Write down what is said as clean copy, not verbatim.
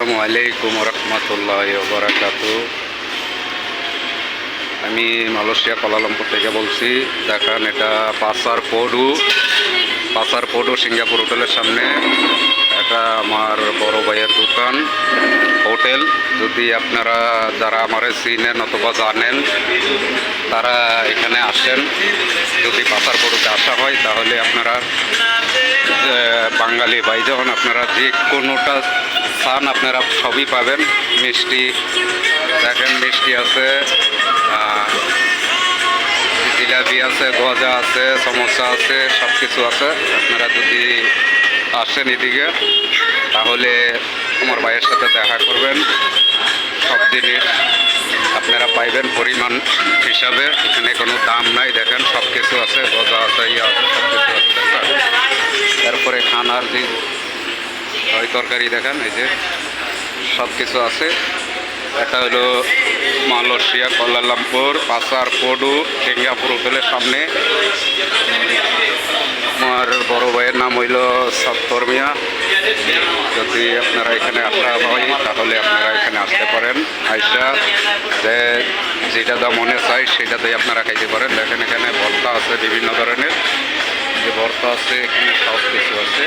আসসালামু আলাইকুম রহমতুল্লাহ বারাকাতু। আমি মালয়েশিয়া কুয়ালালামপুর থেকে বলছি। দেখেন এটা পাসার পোডু সিঙ্গাপুর হোটেলের সামনে। এটা আমার বড় ভাইয়ের দোকান হোটেল। যদি আপনারা যারা আমার চিনেন অথবা জানেন তারা এখানে আসেন। যদি পাসার পোডুতে আসা হয় তাহলে আপনারা বাঙালি ভাই যখন আপনারা যে কোনোটা চান আপনারা সবই পাবেন। মিষ্টি দেখেন, মিষ্টি আছে, জিলাপি আছে, গজা আছে, সমোসা আছে, সব কিছু আছে। আপনারা যদি আসেন এদিকে তাহলে আমার ভাইয়ের সাথে দেখা করবেন। সব জিনিস আপনারা পাইবেন পরিমাণ হিসাবে, এখানে কোনো দাম নাই। দেখেন সব কিছু আছে, গজা আছে, ইয়ে আছে, সব কিছু আছে। তারপরে খানার যে তরকারি দেখেন, এই যে সব কিছু আছে। এটা হলো মালয়েশিয়া কুয়ালালামপুর পাসার পোডু সিঙ্গাপুর হোটেলের সামনে। আমার বড় ভাইয়ের নাম হইল সত্তর মিয়া। যদি আপনারা এখানে আসা হয় তাহলে আপনারা এখানে আসতে পারেন। আইসা যে যেটা মনে চাই সেটাতেই আপনারা খাইতে পারেন। দেখেন এখানে ভর্তা আছে, বিভিন্ন ধরনের যে ভর্তা আছে, এখানে সব কিছু আছে।